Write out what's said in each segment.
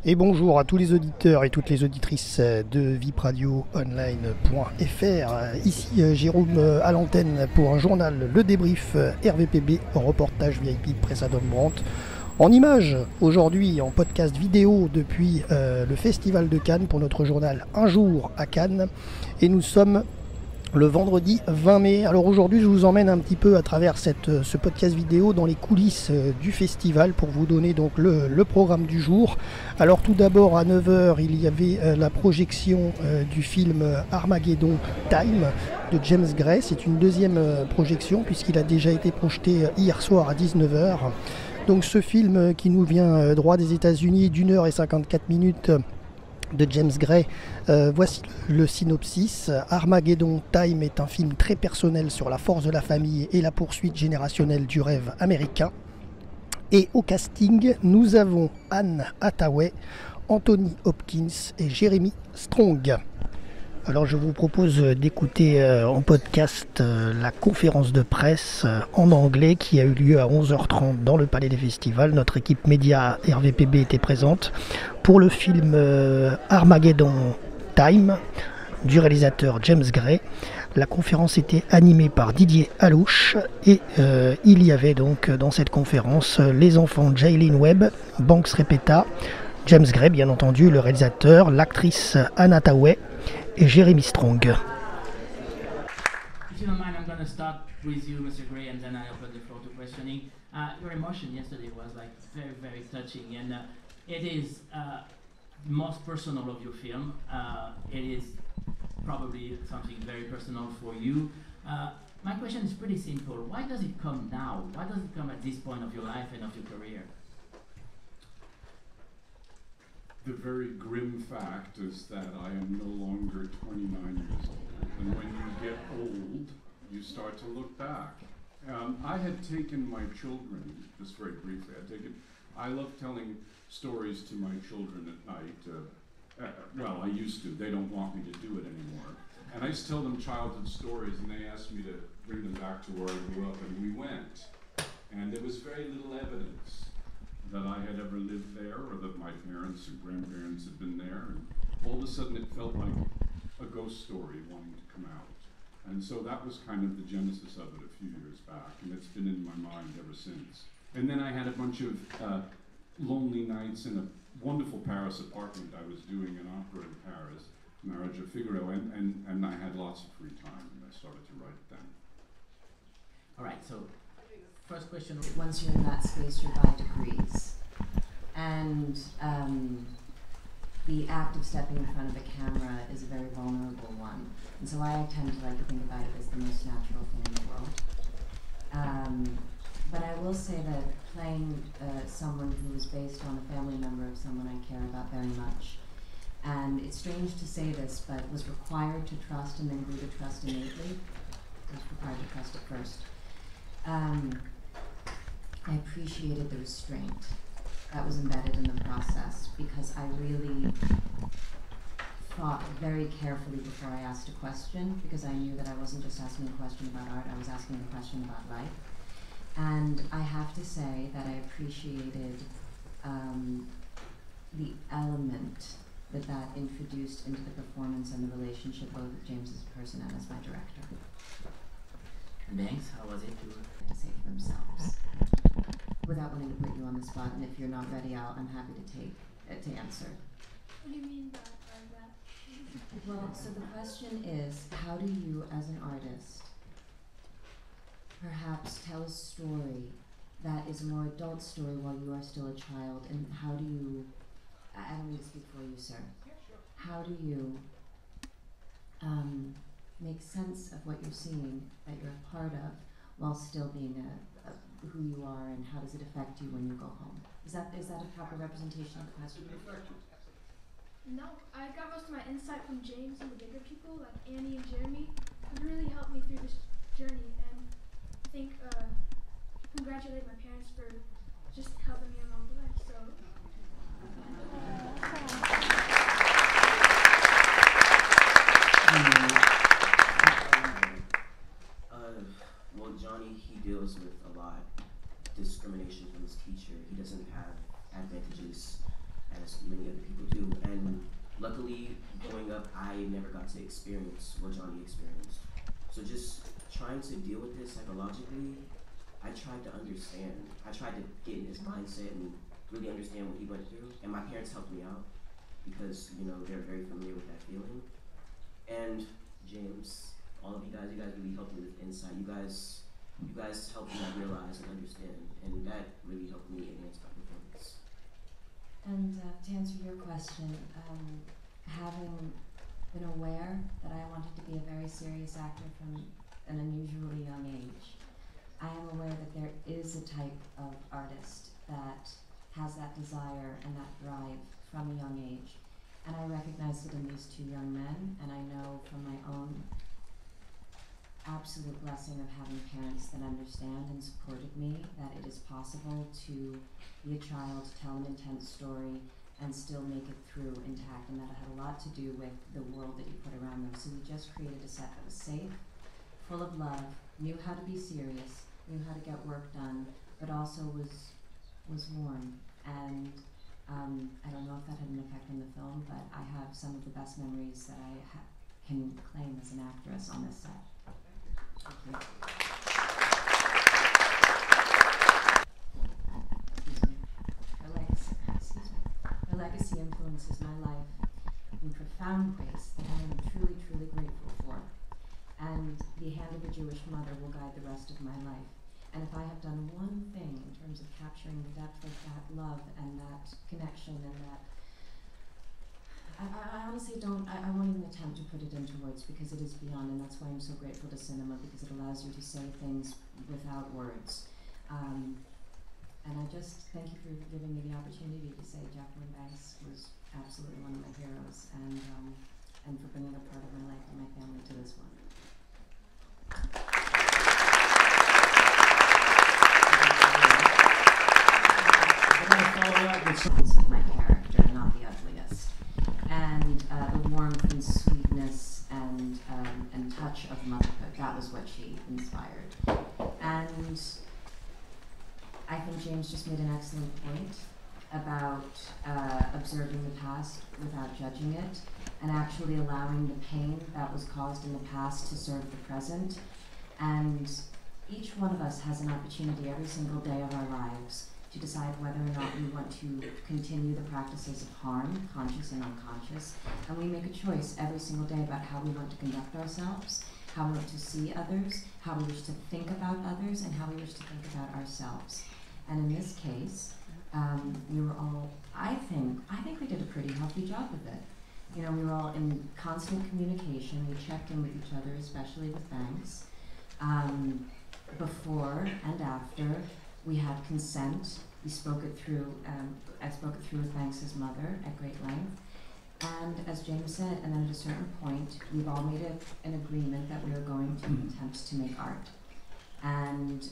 Et bonjour à tous les auditeurs et toutes les auditrices de vipradioonline.fr. Ici Jérôme à l'antenne pour un journal Le Débrief RVPB, reportage VIP Presse Adam Brandt. En images, aujourd'hui en podcast vidéo depuis le Festival de Cannes pour notre journal Un jour à Cannes. Et nous sommes le vendredi 20 mai. Alors aujourd'hui, je vous emmène un petit peu à travers ce podcast vidéo dans les coulisses du festival pour vous donner donc le programme du jour. Alors tout d'abord à 9 h, il y avait la projection du film Armageddon Time de James Gray. C'est une deuxième projection puisqu'il a déjà été projeté hier soir à 19 h. Donc ce film qui nous vient droit des États-Unis d'1h54 de James Gray. Voici le synopsis. Armageddon Time est un film très personnel sur la force de la famille et la poursuite générationnelle du rêve américain. Et au casting, nous avons Anne Hathaway, Anthony Hopkins et Jeremy Strong. Alors je vous propose d'écouter en podcast la conférence de presse en anglais qui a eu lieu à 11h30 dans le Palais des Festivals. Notre équipe média RVPB était présente pour le film Armageddon Time du réalisateur James Gray. La conférence était animée par Didier Alouche et il y avait donc dans cette conférence les enfants Jaylin Webb, Banks Repeta, James Gray bien entendu, le réalisateur, l'actrice Anne Hathaway et Jeremy Strong. If you don't mind, I'm going to start with you, Mr. Gray, and then I'll open the floor to questioning. Your emotion yesterday was like very, very touching, and it is the most personal of your film. It is probably something very personal for you. My question is pretty simple. Why does it come now? Why does it come at this point of your life and of your career? The very grim fact is that I am no longer 29 years old. And when you get old, you start to look back. I had taken my children, just very briefly, I love telling stories to my children at night. Well, I used to. They don't want me to do it anymore. And I used to tell them childhood stories, and they asked me to bring them back to where I grew up, and we went. And there was very little evidence that I had ever lived there or that my parents or grandparents had been there, and all of a sudden it felt like a ghost story wanting to come out. And so that was kind of the genesis of it a few years back, and it's been in my mind ever since. And then I had a bunch of lonely nights in a wonderful Paris apartment. I was doing an opera in Paris, Marriage of Figaro, and I had lots of free time, and I started to write then. All right, so first question. Once you're in that space, you're by degrees. And the act of stepping in front of a camera is a very vulnerable one. And so I tend to like to think about it as the most natural thing in the world. But I will say that playing someone who is based on a family member of someone I care about very much, and it's strange to say this, but was required to trust and then grew to trust innately. I was required to trust at first. I appreciated the restraint that was embedded in the process because I really thought very carefully before I asked a question, because I knew that I wasn't just asking a question about art, I was asking a question about life. And I have to say that I appreciated the element that introduced into the performance and the relationship both with James's person and as my director. Banks, how was it to say for themselves, without wanting to put you on the spot, and if you're not ready, I'm happy to answer. What do you mean by that? Well, so the question is, how do you, as an artist, perhaps tell a story that is a more adult story while you are still a child, and how do you, I don't need to speak for you, sir. How do you make sense of what you're seeing that you're a part of while still being who you are, and how does it affect you when you go home? Is that a proper representation of the question? No, I got most of my insight from James and the bigger people like Annie and Jeremy, who really helped me through this journey, and I think congratulate my parents for just helping me along the way. So. Well, Johnny, he deals with a lot. Discrimination from his teacher. He doesn't have advantages as many other I never got to experience what Johnny experienced. So just trying to deal with this psychologically, I tried to understand. I tried to get in his mindset and really understand what he went through. And my parents helped me out because, you know, they're very familiar with that feeling. And James, all of you guys really helped me with insight. You guys helped me realize and understand, and that really helped me enhance my performance. And to answer your question, having been aware that I wanted to be a very serious actor from an unusually young age, I am aware that there is a type of artist that has that desire and that drive from a young age. And I recognize it in these two young men, and I know from my own absolute blessing of having parents that understand and supported me that it is possible to be a child, tell an intense story, and still make it through intact, and that it had a lot to do with the world that you put around them. So we just created a set that was safe, full of love, knew how to be serious, knew how to get work done, but also was warm. And I don't know if that had an effect on the film, but I have some of the best memories that I can claim as an actress on this set. Thank you. Her legacy influences my life in profound ways that I am truly, truly grateful for. And the hand of a Jewish mother will guide the rest of my life. And if I have done one thing in terms of capturing the depth of that love and that connection and that, I honestly don't, I won't even attempt to put it into words because it is beyond, and that's why I'm so grateful to cinema, because it allows you to say things without words. And I just thank you for giving me the opportunity to say Jacqueline Banks was absolutely one of my heroes, and for bringing a part of my life and my family to this one. Of my character, not the ugliest, and the warmth and sweetness and touch of motherhood. That was what she inspired. And I think James just made an excellent point about observing the past without judging it, and actually allowing the pain that was caused in the past to serve the present. And each one of us has an opportunity every single day of our lives to decide whether or not we want to continue the practices of harm, conscious and unconscious. And we make a choice every single day about how we want to conduct ourselves, how we want to see others, how we wish to think about others, and how we wish to think about ourselves. And in this case, we were all, I think we did a pretty healthy job of it. You know, we were all in constant communication. We checked in with each other, especially with Banks. Before and after, we had consent. We spoke it through, I spoke it through with Banks' mother at great length. And as James said, and then at a certain point, we've all made an agreement that we are going to attempt to make art. And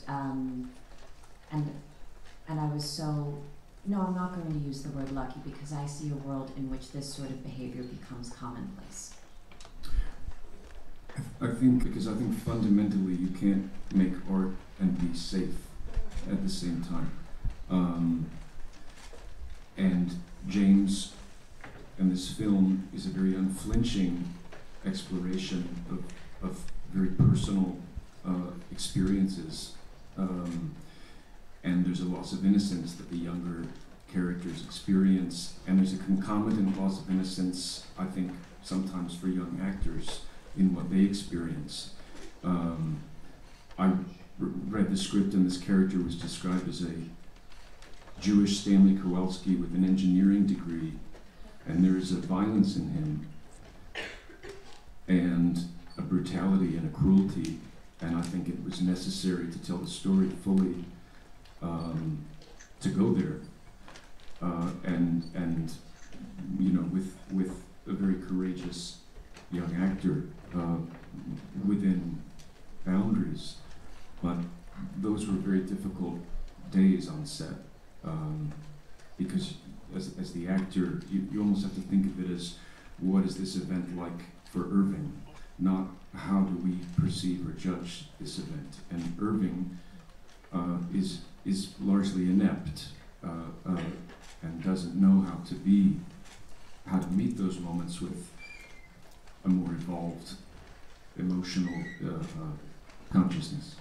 I was so, no, I'm not going to use the word lucky, because I see a world in which this sort of behavior becomes commonplace. I think fundamentally you can't make art and be safe at the same time. And James and this film is a very unflinching exploration of very personal experiences. And there's a loss of innocence that the younger characters experience, and there's a concomitant loss of innocence, I think, sometimes for young actors in what they experience. I read the script, and this character was described as a Jewish Stanley Kowalski with an engineering degree, and there is a violence in him, and a brutality and a cruelty, and I think it was necessary to tell the story fully, to go there, and you know, with a very courageous young actor within boundaries. But those were very difficult days on set, because as the actor, you almost have to think of it as, what is this event like for Irving, not how do we perceive or judge this event. And Irving is largely inept and doesn't know how to meet those moments with a more evolved emotional consciousness.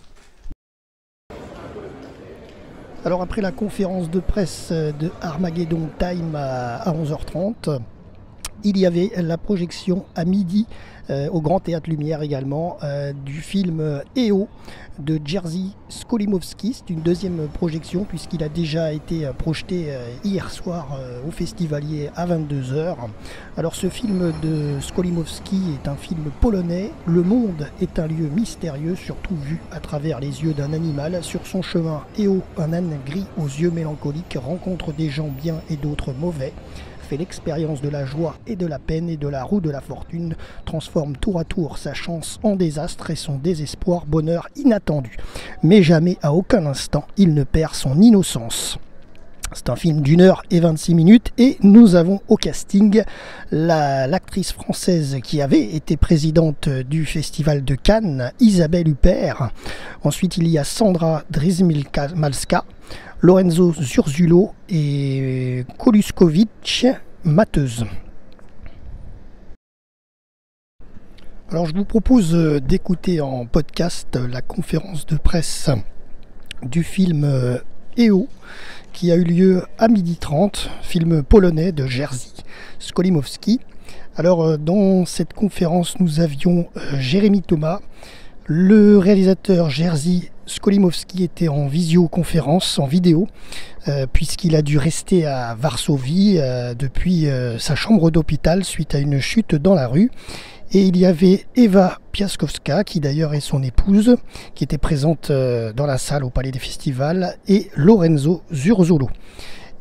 Alors après la conférence de presse de Armageddon Time à 11h30, il y avait la projection à midi au Grand Théâtre Lumière également du film EO de Jerzy Skolimowski. C'est une deuxième projection puisqu'il a déjà été projeté hier soir au Festivalier à 22h. Alors ce film de Skolimowski est un film polonais. Le monde est un lieu mystérieux, surtout vu à travers les yeux d'un animal. Sur son chemin, EO, un âne gris aux yeux mélancoliques, rencontre des gens bien et d'autres mauvais, fait l'expérience de la joie et de la peine et de la roue de la fortune, transforme tour à tour sa chance en désastre et son désespoir bonheur inattendu. Mais jamais, à aucun instant, il ne perd son innocence. C'est un film d'1h26 et nous avons au casting l'actrice française qui avait été présidente du Festival de Cannes, Isabelle Huppert. Ensuite, il y a Sandra Drizmilska, Lorenzo Zurzulo et Koluskovic Mateuse. Alors je vous propose d'écouter en podcast la conférence de presse du film EO qui a eu lieu à 12h30, film polonais de Jerzy Skolimowski. Alors dans cette conférence nous avions Jérémy Thomas, le réalisateur Jerzy Skolimowski était en visioconférence, en vidéo, puisqu'il a dû rester à Varsovie depuis sa chambre d'hôpital suite à une chute dans la rue. Et il y avait Eva Piaskowska, qui d'ailleurs est son épouse, qui était présente dans la salle au Palais des Festivals, et Lorenzo Zurzulo.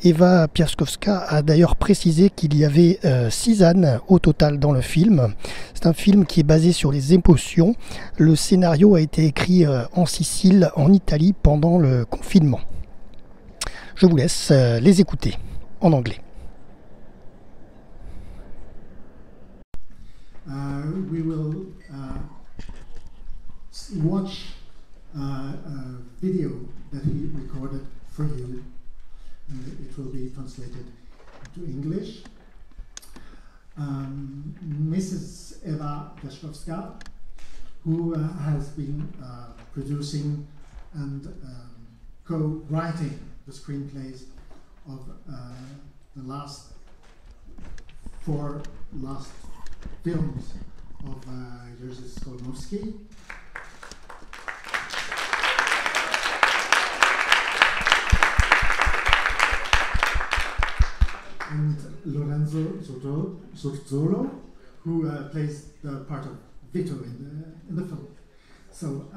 Eva Piaskowska a d'ailleurs précisé qu'il y avait 6 ânes au total dans le film. C'est un film qui est basé sur les émotions. Le scénario a été écrit en Sicile, en Italie, pendant le confinement. Je vous laisse les écouter en anglais. We will watch a video that he recorded for you. It will be translated to English. Mrs. Eva Piaskowska, who has been producing and co-writing the screenplays of the last 4 films of Jerzy Skolimowski. And Lorenzo Zurzulo, who plays the part of Vito in the film. So I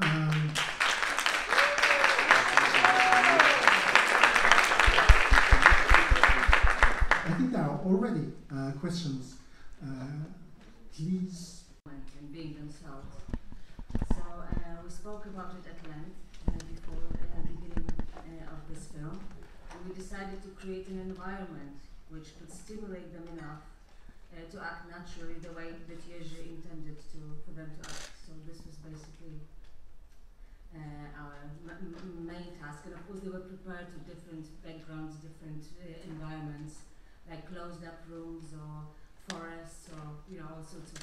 think there are already questions. Please. And being themselves. So we spoke about it at length before the beginning of this film. And we decided to create an environment which could stimulate them enough to act naturally the way that Jerzy intended for them to act. So this was basically our main task. And of course they were prepared to different backgrounds, different environments, like closed up rooms or forests or all sorts of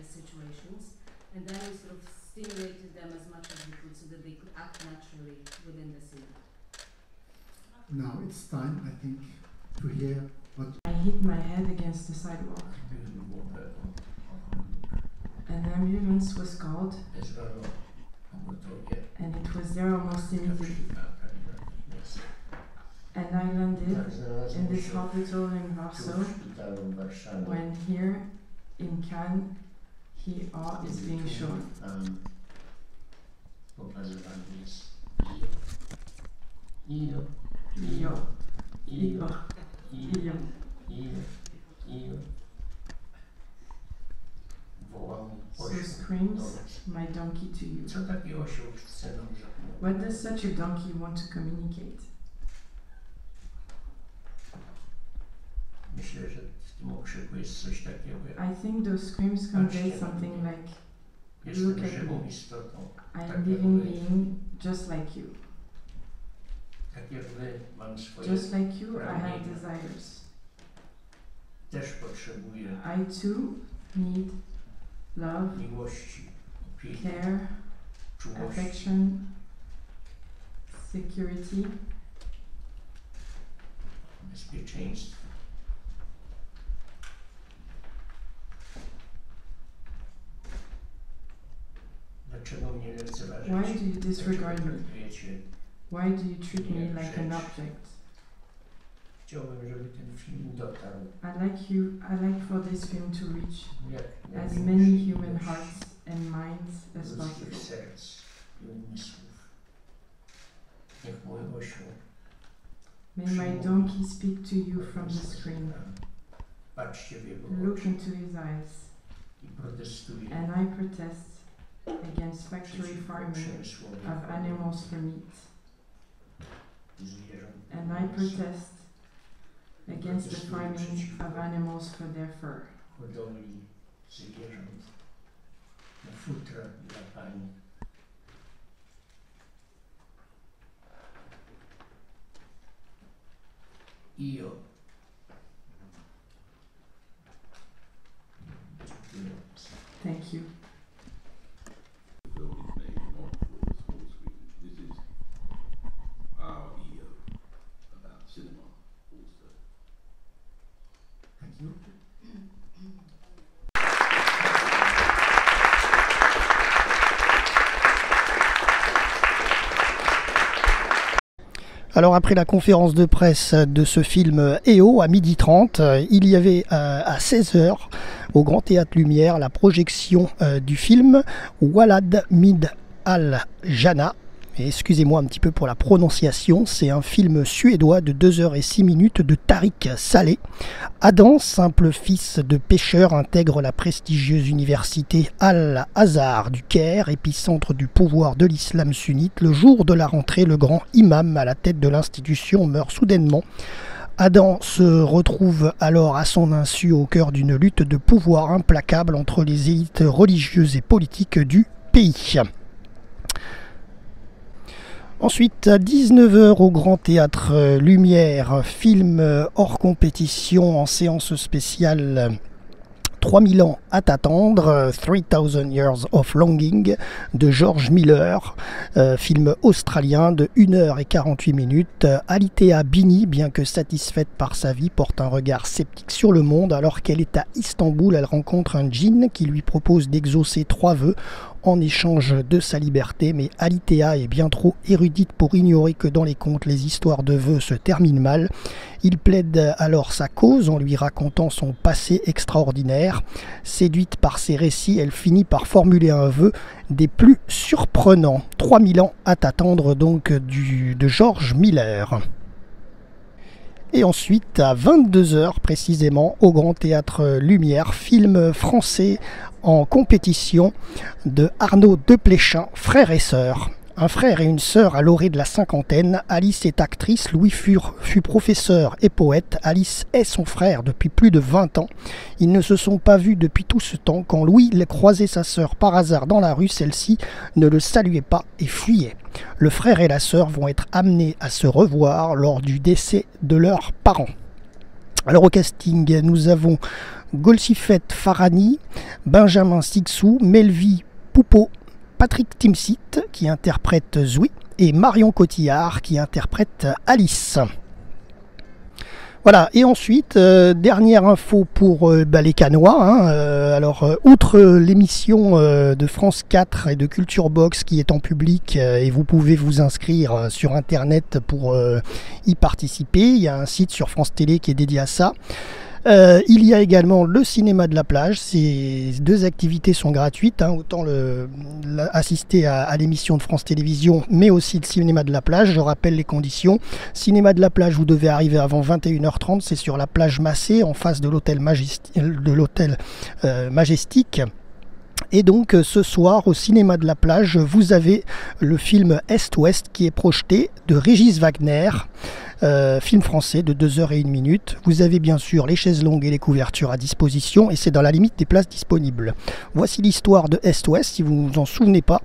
situations. And then we sort of stimulated them as much as we could so that they could act naturally within the scene. Now it's time, I think, to hear what... I hit my head against the sidewalk. An ambulance was called, and it was there almost immediately. And I landed in this hospital in Warsaw, when here in Cannes, EO is being shown. So screams my donkey to you. What does such a donkey want to communicate? I think those screams convey something like, look at me, I am a living being just like you. Just like you, I have desires. I too need love, miłości, opieki, care, czułości, affection, security, bezpieczeństwa. Dlaczego mnie lekceważycie? Why do you disregard Dlaczego me? traktujecie? Why do you treat me like an object? Chciałbym, żeby ten film dotarł I like for this film to reach jak as największej many human ilości hearts and minds as ludzkich possible. serc i umysłów. Niech mój osioł May my donkey speak to you from the screen. patrzcie w jego Look oczy into his eyes, i protestuje and I protest against factory przeciwko farming przemysłowi of animals for meat, zwierząt and I protest against the farming of animals for their fur. hodowli zwierząt na futra dla pani. Io. Dziękuję bardzo. Thank you. film is made not for the small screen. This is our EO about cinema also. Thank you. Alors après la conférence de presse de ce film EO à 12h30, il y avait à 16h au Grand Théâtre Lumière la projection du film Walad Mid al-Jannah. Excusez-moi un petit peu pour la prononciation, c'est un film suédois de 2h06 de Tariq Saleh. Adam, simple fils de pêcheur, intègre la prestigieuse université Al-Azhar du Caire, épicentre du pouvoir de l'islam sunnite. Le jour de la rentrée, le grand imam à la tête de l'institution meurt soudainement. Adam se retrouve alors à son insu au cœur d'une lutte de pouvoir implacable entre les élites religieuses et politiques du pays. Ensuite, à 19h au Grand Théâtre Lumière, film hors compétition en séance spéciale 3000 ans à t'attendre, 3000 Years of Longing de George Miller, film australien de 1h48. Alitea Bini, bien que satisfaite par sa vie, porte un regard sceptique sur le monde. Alors qu'elle est à Istanbul, elle rencontre un djinn qui lui propose d'exaucer 3 vœux en échange de sa liberté, mais Alitea est bien trop érudite pour ignorer que dans les contes, les histoires de vœux se terminent mal. Il plaide alors sa cause en lui racontant son passé extraordinaire. Séduite par ses récits, elle finit par formuler un vœu des plus surprenants. 3000 ans à t'attendre donc de George Miller. Et ensuite, à 22h précisément, au Grand Théâtre Lumière, film français en compétition de Arnaud Desplechin, Frères et sœurs. Un frère et une sœur à l'orée de la cinquantaine. Alice est actrice, Louis fut professeur et poète. Alice est son frère depuis plus de 20 ans. Ils ne se sont pas vus depuis tout ce temps. Quand Louis croisait sa sœur par hasard dans la rue, celle-ci ne le saluait pas et fuyait. Le frère et la sœur vont être amenés à se revoir lors du décès de leurs parents. Alors au casting, nous avons Golsifet Farhani, Benjamin Sixou, Melvi Poupeau, Patrick Timsit qui interprète Zoui et Marion Cotillard qui interprète Alice. Voilà, et ensuite, dernière info pour les Canois. Alors, outre l'émission de France 4 et de Culture Box qui est en public et vous pouvez vous inscrire sur Internet pour y participer, il y a un site sur France Télé qui est dédié à ça. Il y a également le cinéma de la plage. Ces 2 activités sont gratuites, autant assister à l'émission de France Télévisions, mais aussi le cinéma de la plage. Je rappelle les conditions. Cinéma de la plage, vous devez arriver avant 21h30, c'est sur la plage Massé, en face de l'hôtel Majestic. Et donc ce soir au cinéma de la plage, vous avez le film Est-Ouest qui est projeté de Régis Wagner. film français de 2h01. Vous avez bien sûr les chaises longues et les couvertures à disposition et c'est dans la limite des places disponibles. Voici l'histoire de Est-Ouest si vous ne vous en souvenez pas.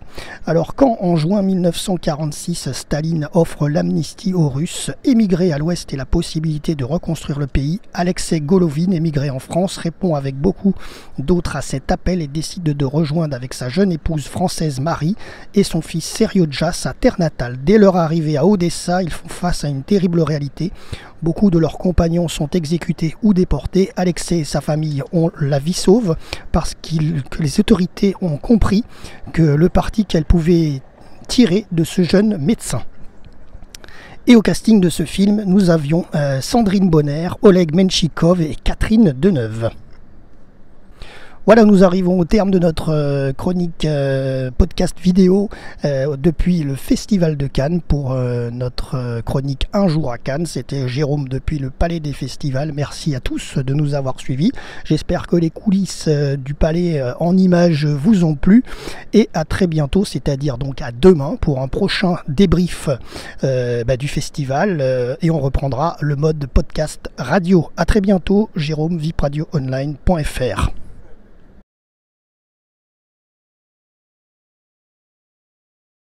Alors quand en juin 1946 Staline offre l'amnistie aux Russes émigrés à l'Ouest et la possibilité de reconstruire le pays, Alexei Golovin, émigré en France, répond avec beaucoup d'autres à cet appel et décide de rejoindre avec sa jeune épouse française Marie et son fils Seriodja sa terre natale. Dès leur arrivée à Odessa, ils font face à une terrible réalité. Beaucoup de leurs compagnons sont exécutés ou déportés. Alexei et sa famille ont la vie sauve parce que les autorités ont compris que le parti qu'elles pouvaient tirer de ce jeune médecin. Et au casting de ce film, nous avions Sandrine Bonner, Oleg Menchikov et Catherine Deneuve. Voilà, nous arrivons au terme de notre chronique podcast vidéo depuis le Festival de Cannes pour notre chronique Un jour à Cannes. C'était Jérôme depuis le Palais des Festivals. Merci à tous de nous avoir suivis. J'espère que les coulisses du Palais en images vous ont plu. Et à très bientôt, c'est-à-dire donc à demain pour un prochain débrief du festival. Et on reprendra le mode podcast radio. À très bientôt, Jérôme, vipradioonline.fr.